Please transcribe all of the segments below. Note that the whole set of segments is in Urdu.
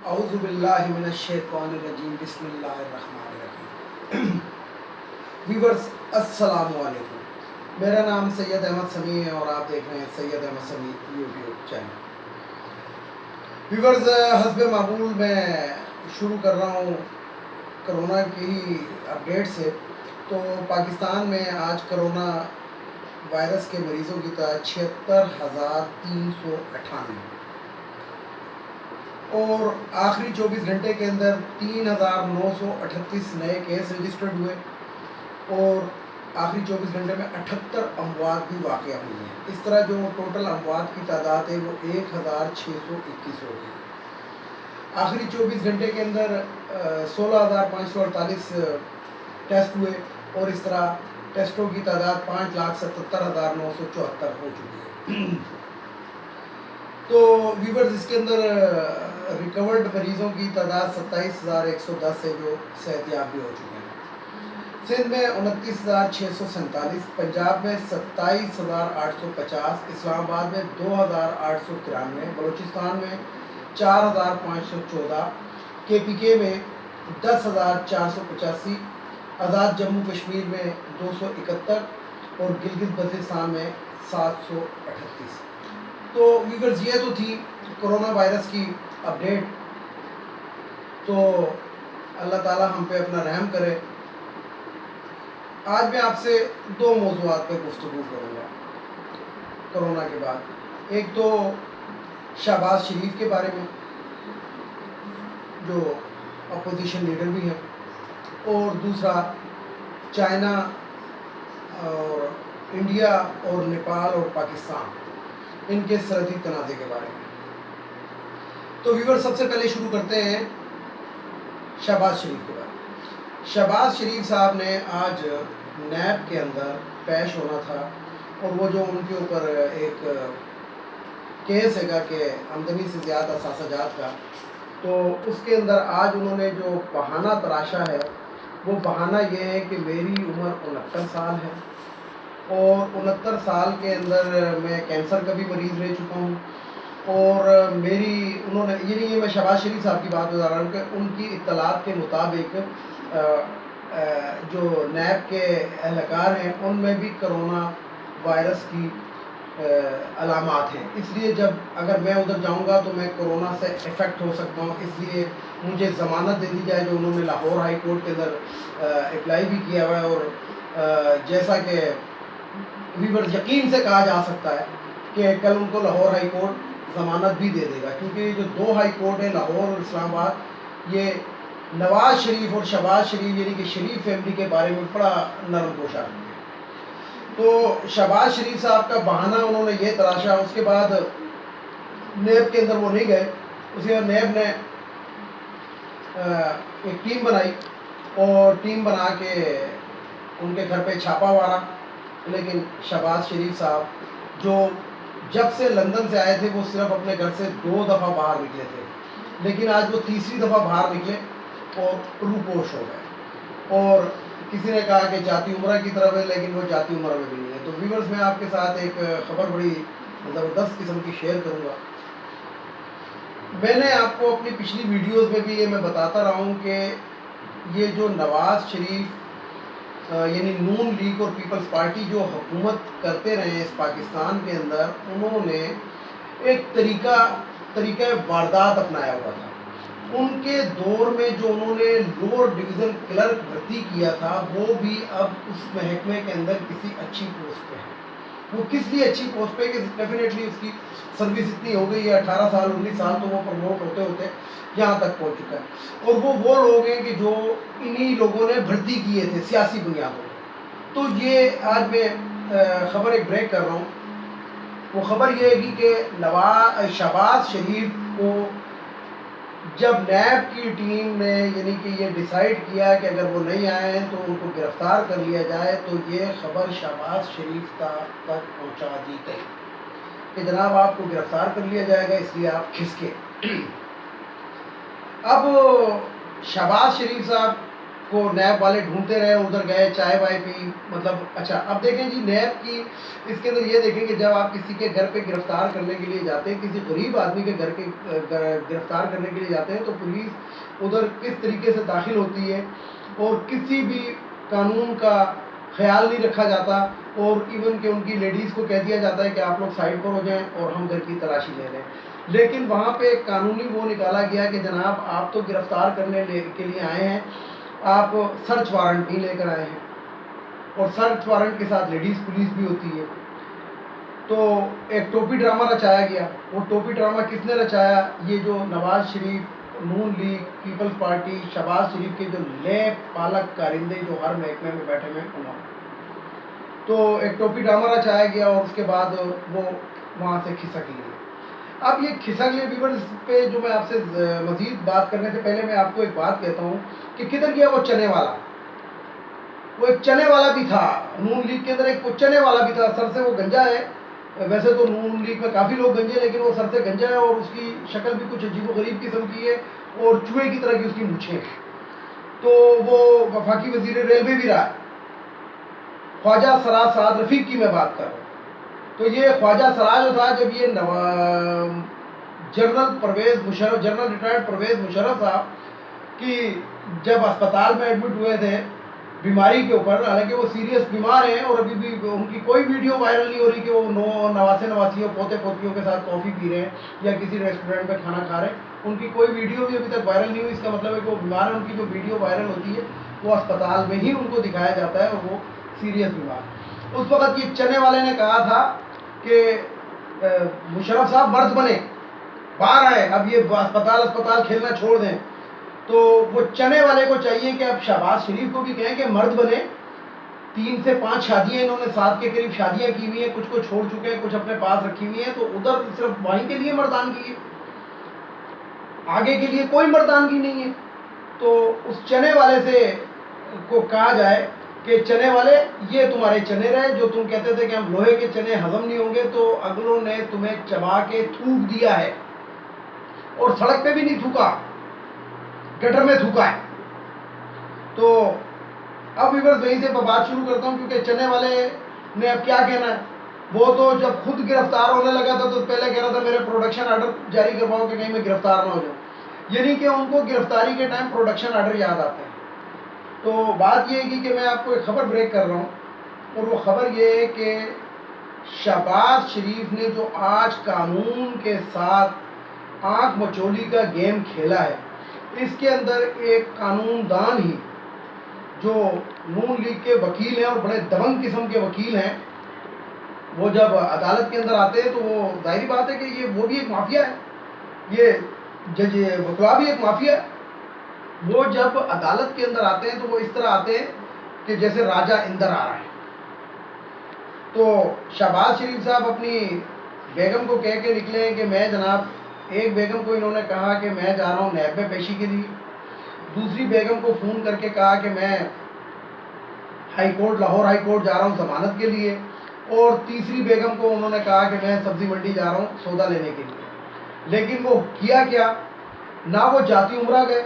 اعوذ باللہ من الشیطان الرجیم بسم اللہ الرحمن الرحیم۔ ویورز السلام علیکم، میرا نام سید احمد سمیع ہے اور آپ دیکھ رہے ہیں سید احمد سمیع یوٹیوب چینل۔ ویورز حسب معمول میں شروع کر رہا ہوں کرونا کی اپڈیٹ سے۔ تو پاکستان میں آج کرونا وائرس کے مریضوں کی تعداد 76,398 اور آخری 24 گھنٹے کے اندر 3,938 نئے کیس رجسٹرڈ ہوئے اور آخری 24 گھنٹے میں 78 اموات بھی واقع ہوئی ہیں۔ اس طرح جو ٹوٹل اموات کی تعداد ہے وہ 1,621 ہو گئی۔ آخری 24 گھنٹے کے اندر 16,548 ٹیسٹ ہوئے اور اس طرح ٹیسٹوں کی تعداد 5,77,974 ہو چکی ہے۔ تو ویورز اس کے اندر ریکورڈ مریضوں کی تعداد 27,110 ہے جو صحت یاب بھی ہو چکے ہیں۔ سندھ میں 29,647، پنجاب میں 27,850، اسلام آباد میں 2,893، بلوچستان میں 4,514، KPK میں 10,485، آزاد جموں کشمیر میں 271 اور گلگت بلتستان میں 738۔ تو ویورز یہ تو تھی کرونا وائرس کی اپڈیٹ۔ تو اللہ تعالی ہم پہ اپنا رحم کرے۔ آج میں آپ سے دو موضوعات پہ گفتگو کروں گا کرونا کے بعد۔ ایک تو شہباز شریف کے بارے میں جو اپوزیشن لیڈر بھی ہیں، اور دوسرا چائنا اور انڈیا اور نیپال اور پاکستان ان کے سرحدی تنازع کے بارے میں۔ تو ویور سب سے پہلے شروع کرتے ہیں شہباز شریف کے بارے میں۔ شہباز شریف صاحب نے آج نیب کے اندر پیش ہونا تھا اور وہ جو ان کے اوپر ایک کیس ہے گا کہ آمدنی سے زیادہ اثاثہ جات کا، تو اس کے اندر آج انہوں نے جو بہانہ تراشا ہے وہ بہانہ یہ ہے کہ میری عمر 69 سال ہے اور 69 سال کے اندر میں کینسر کا بھی مریض رہ چکا ہوں، اور انہوں نے یہ میں شہباز شریف صاحب کی بات بتا رہا ہوں کہ ان کی اطلاعات کے مطابق جو نیب کے اہلکار ہیں ان میں بھی کرونا وائرس کی علامات ہیں۔ اس لیے اگر میں ادھر جاؤں گا تو میں کرونا سے افیکٹ ہو سکتا ہوں، اس لیے مجھے ضمانت دے دی جائے، جو انہوں نے لاہور ہائی کورٹ کے اندر اپلائی بھی کیا ہوا ہے۔ اور جیسا کہ ویورز یقین سے کہا جا سکتا ہے کہ کل ان کو لاہور ہائی کورٹ ضمانت بھی دے دے گا، کیونکہ جو دو ہائی کورٹ ہیں لاہور اور اسلام آباد، یہ نواز شریف اور شہباز شریف یعنی کہ شریف فیملی کے بارے میں بڑا نرم گوشہ رکھتے ہیں۔ تو شہباز شریف صاحب کا بہانہ انہوں نے یہ تراشا۔ اس کے بعد نیب کے اندر وہ نہیں گئے، اس کے بعد نیب نے ایک ٹیم بنائی اور ٹیم بنا کے ان کے گھر پہ چھاپا مارا، لیکن شہباز شریف صاحب جو جب سے لندن سے آئے تھے وہ صرف اپنے گھر سے 2 دفعہ باہر نکلے تھے، لیکن آج وہ تیسری دفعہ باہر نکلے اور روپوش ہو گئے۔ اور کسی نے کہا کہ جاتی عمرہ کی طرف ہے، لیکن وہ جاتی عمرہ میں بھی نہیں ہے۔ تو ویورز میں آپ کے ساتھ ایک خبر بڑی زبردست قسم کی شیئر کروں گا۔ میں نے آپ کو اپنی پچھلی ویڈیوز میں بھی یہ میں بتاتا رہا ہوں کہ یہ جو نواز شریف یعنی نون لیگ اور پیپلز پارٹی جو حکومت کرتے رہے ہیں اس پاکستان کے اندر، انہوں نے ایک طریقہ واردات اپنایا ہوا تھا۔ ان کے دور میں جو انہوں نے لوور ڈویژن کلرک بھرتی کیا تھا وہ بھی اب اس محکمے کے اندر کسی اچھی پوسٹ پہ ہے۔ وہ کس لیے اچھی پوسٹ پہ کہ ڈیفینیٹلی اس کی سروس اتنی ہو گئی ہے، 18 سال 19 سال تو وہ پروموٹ ہوتے ہوتے یہاں تک پہنچ چکا ہے۔ اور وہ لوگ ہیں کہ جو انہی لوگوں نے بھرتی کیے تھے سیاسی بنیادوں پر۔ تو یہ آج میں خبر ایک بریک کر رہا ہوں۔ وہ خبر یہ ہے کہ شہباز شریف کو جب نیب کی ٹیم نے یعنی کہ یہ ڈیسائیڈ کیا کہ اگر وہ نہیں آئے ہیں تو ان کو گرفتار کر لیا جائے، تو یہ خبر شہباز شریف تک پہنچا دی گئی کہ جناب آپ کو گرفتار کر لیا جائے گا، اس لیے آپ کھسکے۔ اب شہباز شریف صاحب کو نیب والے ڈھونڈتے رہے, ادھر گئے, چائے وائے پی, مطلب اچھا. اب دیکھیں جی نیب کی اس کے اندر یہ دیکھیں کہ جب آپ کسی کے گھر پہ گرفتار کرنے کے لیے جاتے ہیں, کسی غریب آدمی کے گھر کے گرفتار کرنے کے لیے جاتے ہیں, تو پولیس ادھر کس طریقے سے داخل ہوتی ہے اور کسی بھی قانون کا خیال نہیں رکھا جاتا, اور ایون کہ ان کی لیڈیز کو کہہ دیا جاتا ہے کہ آپ لوگ سائڈ پر ہو جائیں اور ہم گھر کی تلاشی لے لیں. لیکن وہاں پہ ایک قانونی وہ نکالا گیا کہ جناب آپ تو گرفتار کرنے کے لیے آئے ہیں, آپ سرچ وارنٹ نہیں لے کر آئے ہیں, اور سرچ وارنٹ کے ساتھ لیڈیز پولیس بھی ہوتی ہے. تو ایک ٹوپی ڈرامہ رچایا گیا. وہ ٹوپی ڈرامہ کس نے رچایا؟ یہ جو نواز شریف, نون لیگ, پیپلز پارٹی, شہباز شریف کے جو لیپ پالک کارندے جو ہر محکمے میں بیٹھے ہوئے انہوں نے. تو ایک ٹوپی ڈرامہ رچایا گیا اور اس کے بعد وہ وہاں سے کھسک لیے. اب یہ کھسک لیے ویورز پہ جو میں آپ سے مزید بات کرنے سے پہلے میں آپ کو ایک بات کہتا ہوں کہ کدھر گیا وہ چنے والا. وہ ایک چنے والا بھی تھا نون لیگ کے اندر, ایک وہ چنے والا بھی تھا, سر سے وہ گنجا ہے. ویسے تو نون لیگ میں کافی لوگ گنجے, لیکن وہ سر سے گنجا ہے اور اس کی شکل بھی کچھ عجیب و غریب قسم کی ہے اور چوہے کی طرح کی اس کی مونچھیں ہیں. تو وہ وفاقی وزیر ریلوے بھی رہا ہے. خواجہ سراج سعد رفیق کی میں بات کر رہا ہوں. تو یہ خواجہ سراج جو تھا, جب یہ general Pervez Musharraf, general retired Pervez Musharraf صاحب کی جب اسپتال میں ایڈمٹ ہوئے تھے بیماری کے اوپر, حالانکہ وہ سیریس بیمار ہیں اور ابھی بھی ان کی کوئی ویڈیو وائرل نہیں ہو رہی کہ وہ نواسے نواسیوں پوتے پوتیوں کے ساتھ کافی پی رہے ہیں یا کسی ریسٹورینٹ میں کھانا کھا رہے ہیں, ان کی کوئی ویڈیو بھی ابھی تک وائرل نہیں ہوئی. اس کا مطلب ہے کہ وہ بیمار ہیں, ان کی جو ویڈیو وائرل ہوتی ہے وہ اسپتال میں ہی ان کو دکھایا جاتا ہے اور وہ سیریس بیمار. اس وقت یہ چنے والے نے کہا تھا کہ مشرف صاحب مرد بنے, باہر آئے, اب یہ اسپتال کھیلنا چھوڑ دیں. تو وہ چنے والے کو چاہیے کہ اب شہباز شریف کو بھی کہیں کہ مرد بنے. 3 سے 5 شادیاں انہوں نے 7 کے قریب شادیاں کی ہوئی ہیں, کچھ کو چھوڑ چکے ہیں, کچھ اپنے پاس رکھی ہوئی ہیں. تو ادھر صرف وہیں کے لیے مردانگی ہے, آگے کے لیے کوئی مردانگی نہیں ہے. تو اس چنے والے سے کو کہا جائے کہ چنے والے یہ تمہارے چنے رہے, جو تم کہتے تھے کہ ہم لوہے کے چنے ہضم نہیں ہوں گے, تو اگلوں نے تمہیں چبا کے تھوک دیا ہے, اور سڑک پہ بھی نہیں تھوکا, گٹر میں تھوکا ہے. تو اب ویورز وہیں سے بات شروع کرتا ہوں, کیونکہ چنے والے نے اب کیا کہنا ہے. وہ تو جب خود گرفتار ہونے لگا تھا تو پہلے کہہ رہا تھا میرے پروڈکشن آرڈر جاری کرواؤ کہ کہیں میں گرفتار نہ ہو جاؤں. یعنی کہ ان کو گرفتاری کے ٹائم پروڈکشن آرڈر یاد آتے ہیں. تو بات یہ ہے کہ میں آپ کو ایک خبر بریک کر رہا ہوں, اور وہ خبر یہ ہے کہ شہباز شریف نے جو آج قانون کے ساتھ آنکھ مچولی کا گیم کھیلا ہے, اس کے اندر ایک قانون دان ہی جو نون لیگ کے وکیل ہیں اور بڑے دبنگ قسم کے وکیل ہیں, وہ جب عدالت کے اندر آتے ہیں تو وہ ظاہری بات ہے کہ وہ بھی ایک مافیا ہے, یہ جج وکلا بھی ایک مافیا ہے. وہ جب عدالت کے اندر آتے ہیں تو وہ اس طرح آتے ہیں کہ جیسے راجہ اندر آ رہا ہے. تو شہباز شریف صاحب اپنی بیگم کو کہہ کے نکلے ہیں کہ میں جناب ایک بیگم کو انہوں نے کہا کہ میں جا رہا ہوں نیب میں پیشی کے لیے, دوسری بیگم کو فون کر کے کہا کہ میں high court, Lahore high court جا رہا ہوں ضمانت کے لیے, اور تیسری بیگم کو انہوں نے کہا کہ میں سبزی منڈی جا رہا ہوں سودا لینے کے لیے. لیکن وہ کیا کیا, نہ وہ جاتی عمرہ گئے,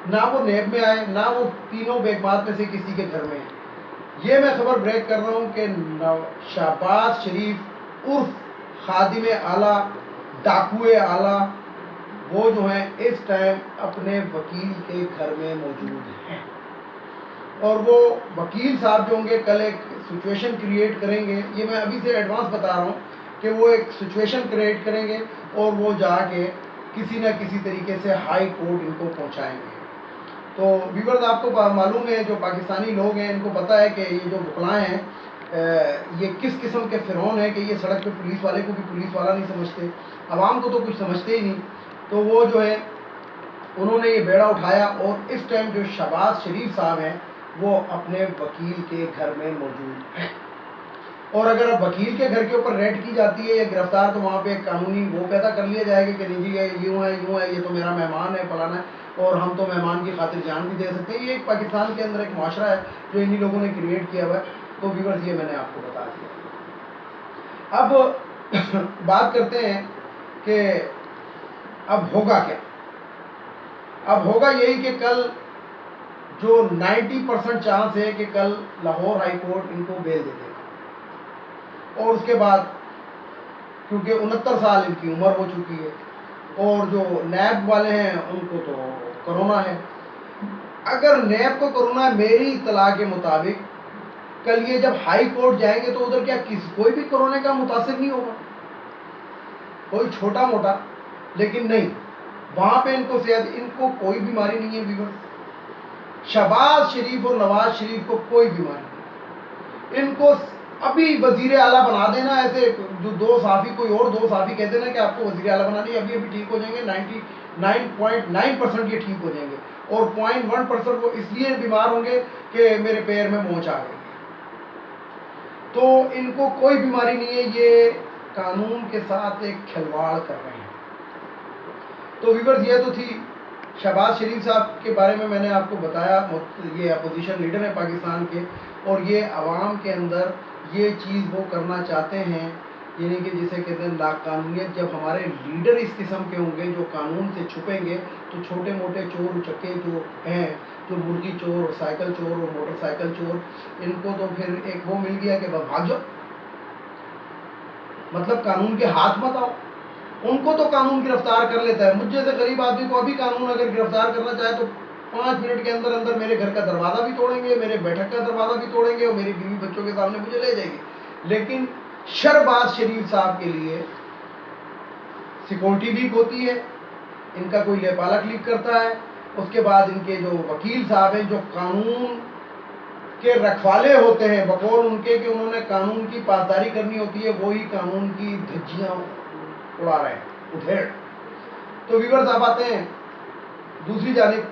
نہ وہ نیب میں آئے, نہ وہ تینوں بیگمات میں سے کسی کے گھر میں ہیں. یہ میں خبر بریک کر رہا ہوں کہ شہباز شریف عرف خادم اعلیٰ, ڈاکوئے اعلیٰ, وہ جو ہیں اس ٹائم اپنے وکیل کے گھر میں موجود ہیں. اور وہ وکیل صاحب جو ہوں گے کل ایک سچویشن کریٹ کریں گے, یہ میں ابھی سے ایڈوانس بتا رہا ہوں کہ وہ ایک سچویشن کریٹ کریں گے اور وہ جا کے کسی نہ کسی طریقے سے ہائی کورٹ ان کو پہنچائیں گے. تو ویورز آپ کو معلوم ہے, جو پاکستانی لوگ ہیں ان کو پتہ ہے کہ یہ جو وکلاء ہیں یہ کس قسم کے فرعون ہیں کہ یہ سڑک پہ پولیس والے کو بھی پولیس والا نہیں سمجھتے, عوام کو تو کچھ سمجھتے ہی نہیں. تو وہ جو ہے انہوں نے یہ بیڑا اٹھایا, اور اس ٹائم جو شہباز شریف صاحب ہیں وہ اپنے وکیل کے گھر میں موجود ہیں. اور اگر اب وکیل کے گھر کے اوپر ریڈ کی جاتی ہے یا گرفتار, تو وہاں پہ ایک قانونی وہ پیدا کر لیا جائے گا کہ نہیں جی یہ یوں ہے, یہ تو میرا مہمان ہے, فلانا ہے, اور ہم تو مہمان کی خاطر جان بھی دے سکتے ہیں. یہ ایک پاکستان کے اندر ایک معاشرہ ہے جو انہی لوگوں نے کریٹ کیا ہوا ہے. تو ویورز یہ میں نے آپ کو بتا دیا. اب بات کرتے ہیں کہ اب ہوگا کیا. اب ہوگا یہی کہ کل جو 90% چانس ہے کہ کل لاہور ہائی کورٹ ان کو بیل دے دے گا، اور اس کے بعد کیونکہ 69 سال ان کی عمر ہو چکی ہے، اور جو نیب والے ہیں ان کو تو کرونا ہے۔ اگر نیب کو کرونا ہے، میری اطلاع کے مطابق کل یہ جب ہائی کورٹ جائیں گے تو ادھر کیا کوئی بھی کرونے کا متاثر نہیں ہوگا، کوئی چھوٹا موٹا، لیکن نہیں، وہاں پہ ان کو صحت، ان کو کوئی بیماری نہیں ہے ویورز۔ شہباز شریف اور نواز شریف کو کوئی بیماری نہیں، ان کو ابھی وزیر اعلیٰ بنا دینا، ایسے جو دو صحافی، کوئی اور دو صحافی کہتے ہیں نا کہ آپ کو وزیر اعلیٰ بنا دیں، ابھی ٹھیک ہو جائیں گے، 99.9% یہ ٹھیک ہو جائیں گے، اور 0.1% وہ اس لیے بیمار ہوں گے کہ میرے پیر میں مونچھ آ گئی۔ تو ان کو کوئی بیماری نہیں ہے، یہ قانون کے ساتھ ایک کھلواڑ کر رہے ہیں۔ تو ویورز یہ تو تھی شہباز شریف صاحب کے بارے میں نے آپ کو بتایا، یہ اپوزیشن لیڈر ہیں پاکستان کے، اور یہ عوام کے اندر یہ چیز وہ کرنا چاہتے ہیں، یعنی کہ جسے کہتے ہیں لا قانونیت۔ جب ہمارے لیڈر اس قسم کے ہوں گے جو قانون سے چھپیں گے، تو چھوٹے موٹے چور اچکے جو ہیں، جو مرغی چور اور سائیکل چور اور موٹر سائیکل چور، ان کو تو پھر ایک وہ مل گیا کہ بھاگ جاؤ، مطلب قانون کے ہاتھ مت آؤ۔ ان کو تو قانون گرفتار کر لیتا ہے، مجھ جیسے غریب آدمی کو ابھی قانون اگر گرفتار کرنا چاہے تو 5 منٹ کے اندر اندر میرے گھر کا دروازہ بھی توڑیں گے، میرے بیٹھک کا دروازہ بھی توڑیں گے، اور میری بیوی بچوں کے سامنے مجھے لے جائیں گے۔ لیکن شہباز شریف صاحب کے لیے سیکورٹی لیک ہوتی ہے، ان کا کوئی لیپالک لیک کرتا ہے، اس کے بعد ان کے جو وکیل صاحب ہیں جو قانون کے رکھوالے ہوتے ہیں، بقول ان کے کہ انہوں نے قانون کی پاسداری کرنی ہوتی ہے، وہی قانون کی دھجیاں اڑا رہے ہیں، ادھیڑ۔ تو ویورز آپ آتے ہیں دوسری جانب،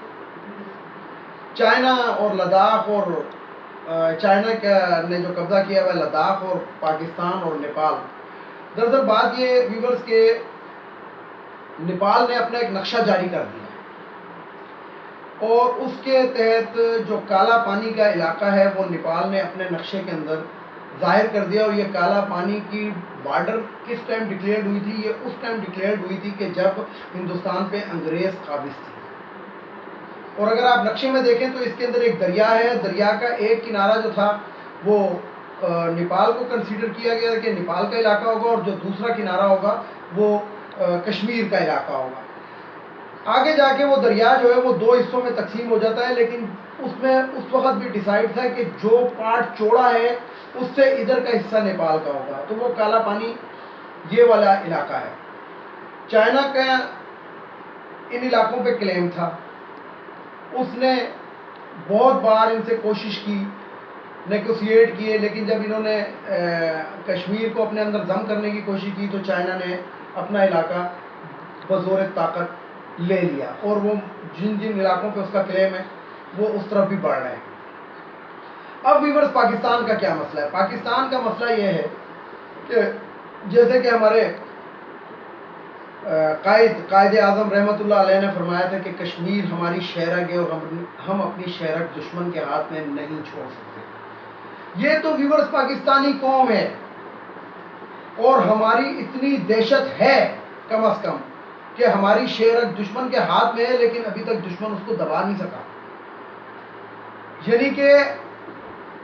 چائنا اور لداخ، اور چائنا نے جو قبضہ کیا ہوا ہے لداخ اور پاکستان اور نیپال۔ دراصل بات یہ ویورز کے نیپال نے اپنا ایک نقشہ جاری کر دیا، اور اس کے تحت جو کالا پانی کا علاقہ ہے وہ نیپال نے اپنے نقشے کے اندر ظاہر کر دیا، اور یہ کالا پانی کی بارڈر کس ٹائم ڈکلیئرڈ ہوئی تھی؟ یہ اس ٹائم ڈکلیئرڈ ہوئی تھی کہ جب ہندوستان پہ انگریز قابض تھے۔ اور اگر آپ نقشے میں دیکھیں تو اس کے اندر ایک دریا ہے، دریا کا ایک کنارہ جو تھا وہ نیپال کو کنسیڈر کیا گیا کہ نیپال کا علاقہ ہوگا، اور جو دوسرا کنارہ ہوگا وہ کشمیر کا علاقہ ہوگا۔ آگے جا کے وہ دریا جو ہے وہ 2 حصوں میں تقسیم ہو جاتا ہے، لیکن اس میں اس وقت بھی ڈیسائیڈ تھا کہ جو پارٹ چوڑا ہے اس سے ادھر کا حصہ نیپال کا ہوگا، تو وہ کالا پانی یہ والا علاقہ ہے۔ چائنا کا ان علاقوں پہ کلیم تھا، اس نے بہت بار ان سے کوشش کی، نیگوسیٹ کیے، لیکن جب انہوں نے کشمیر کو اپنے اندر ضم کرنے کی کوشش کی تو چائنا نے اپنا علاقہ بزور طاقت لے لیا، اور وہ جن جن علاقوں پہ اس کا کلیم ہے وہ اس طرف بھی بڑھ رہے ہیں۔ اب ویورز پاکستان کا کیا مسئلہ ہے؟ پاکستان کا مسئلہ یہ ہے کہ جیسے کہ ہمارے قائد اعظم رحمۃ اللہ علیہ نے فرمایا تھا کہ کشمیر ہماری شہرک ہے، اور ہم اپنی شہرک دشمن کے ہاتھ میں نہیں چھوڑ سکتے۔ یہ تو ویورز پاکستانی قوم ہے، اور ہماری اتنی دہشت ہے کم از کم کہ ہماری شہرک دشمن کے ہاتھ میں ہے، لیکن ابھی تک دشمن اس کو دبا نہیں سکا۔ یعنی کہ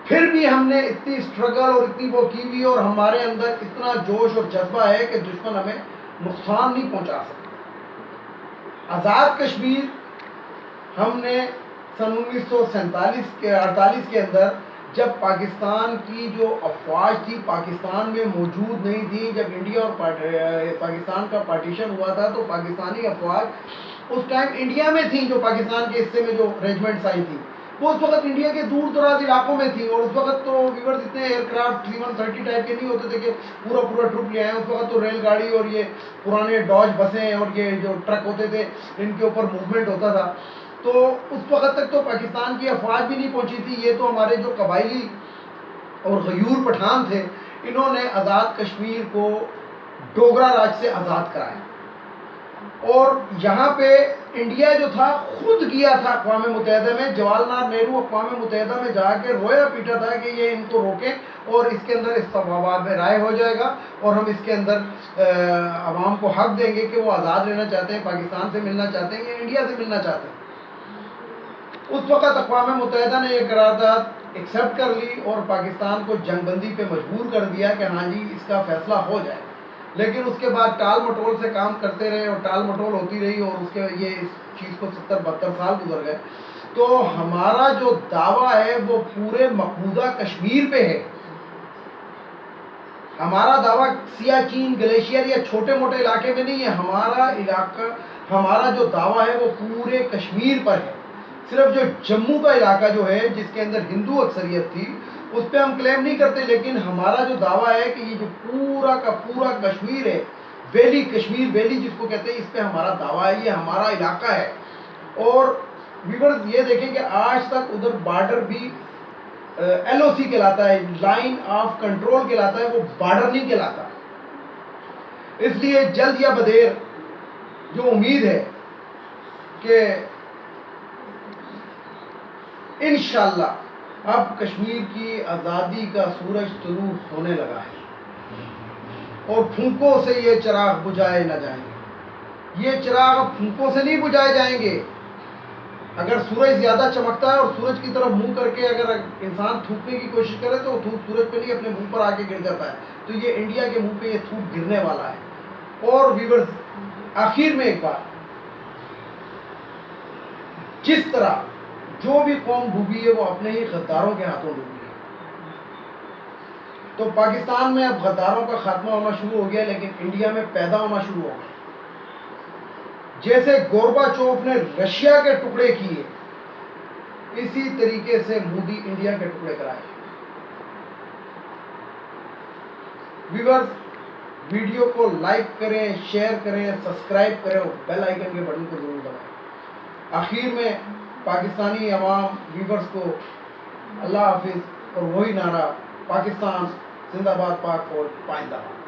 پھر بھی ہم نے اتنی اسٹرگل اور اتنی وہ کی ہوئی، اور ہمارے اندر اتنا جوش اور جذبہ ہے کہ دشمن ہمیں نقصان نہیں پہنچا سکتا۔ آزاد کشمیر ہم نے سن 1948 کے اندر، جب پاکستان کی جو افواج تھی پاکستان میں موجود نہیں تھی، جب انڈیا اور پاکستان کا پارٹیشن ہوا تھا تو پاکستانی افواج اس ٹائم انڈیا میں تھیں، جو پاکستان کے حصے میں جو ریجمنٹس آئی تھیں وہ اس وقت انڈیا کے دور دراز علاقوں میں تھی، اور اس وقت تو ویورز اتنے ایئر کرافٹ 3130 ٹائپ کے نہیں ہوتے تھے کہ پورا ٹرپ لے آئیں۔ اس وقت تو ریل گاڑی اور یہ پرانے ڈاج بسیں اور یہ جو ٹرک ہوتے تھے ان کے اوپر موومنٹ ہوتا تھا، تو اس وقت تک تو پاکستان کی افواج بھی نہیں پہنچی تھی۔ یہ تو ہمارے جو قبائلی اور غیور پٹھان تھے، انہوں نے آزاد کشمیر کو ڈوگرا راج سے آزاد کرایا، اور یہاں پہ انڈیا جو تھا خود گیا تھا اقوام متحدہ میں، جواہر لال نہرو اقوام متحدہ میں جا کے رویا پیٹا تھا کہ یہ ان کو روکیں، اور اس کے اندر استفاد رائے ہو جائے گا، اور ہم اس کے اندر عوام کو حق دیں گے کہ وہ آزاد رہنا چاہتے ہیں، پاکستان سے ملنا چاہتے ہیں یا انڈیا سے ملنا چاہتے ہیں۔ اس وقت اقوام متحدہ نے یہ قرارداد ایکسیپٹ کر لی اور پاکستان کو جنگ بندی پہ مجبور کر دیا کہ ہاں جی اس کا فیصلہ ہو جائے، لیکن اس کے بعد ٹال مٹول سے کام کرتے رہے اور ٹال مٹول ہوتی رہی، اور اس کے یہ اس چیز کو 70-72 سال گزر گئے. تو ہمارا جو دعویٰ ہے وہ پورے مقبوضہ کشمیر پہ ہے. ہمارا دعویٰ سیاچین گلیشیئر یا چھوٹے موٹے علاقے میں نہیں ہے. ہمارا علاقہ، ہمارا جو دعویٰ ہے وہ پورے کشمیر پر ہے. صرف جو جموں کا علاقہ جو ہے جس کے اندر ہندو اکثریت تھی اس پہ ہم کلیم نہیں کرتے، لیکن ہمارا جو دعویٰ ہے کہ یہ جو پورا کا پورا کشمیر ہے، ویلی، کشمیر ویلی جس کو کہتے ہیں، اس پہ ہمارا دعویٰ ہے، یہ ہمارا علاقہ ہے. اور ویورز یہ دیکھیں کہ آج تک ادھر بارڈر بھی ایل او سی کہلاتا ہے، لائن آف کنٹرول کہلاتا ہے، وہ بارڈر نہیں کہلاتا. اس لیے جلد یا بدیر جو امید ہے کہ انشاءاللہ اب کشمیر کی آزادی کا سورج طلوع ہونے لگا ہے اور پھونکوں سے یہ چراغ بجھائے نہ جائیں گے. یہ چراغ اب پھونکوں سے نہیں بجھائے جائیں گے. اگر سورج زیادہ چمکتا ہے اور سورج کی طرف منہ کر کے اگر انسان تھوکنے کی کوشش کرے تو تھوک سورج پہ نہیں اپنے منہ پر آ کے گر جاتا ہے. تو یہ انڈیا کے منہ پہ یہ تھوک گرنے والا ہے. اور ویورز آخر میں ایک بات، جس طرح جو بھی قوم ڈوبی ہے وہ اپنے ہی غداروں کے ہاتھوں ڈوبی ہے. تو پاکستان میں اب غداروں کا خاتمہ ہونا شروع ہو گیا، لیکن انڈیا میں پیدا ہونا شروع ہو گیا. جیسے گوربا چوف نے رشیا کے ٹکڑے کیے، اسی طریقے سے مودی انڈیا کے ٹکڑے کرائے. ویورز ویڈیو کو لائک کریں، شیئر کریں، سبسکرائب کریں اور بیل آئیکن کے بٹن کو ضرور دبائیں. آخر میں پاکستانی عوام ویورز کو اللہ حافظ، اور وہی نعرہ، پاکستان زندہ باد، پاک فوج پائندہ باد.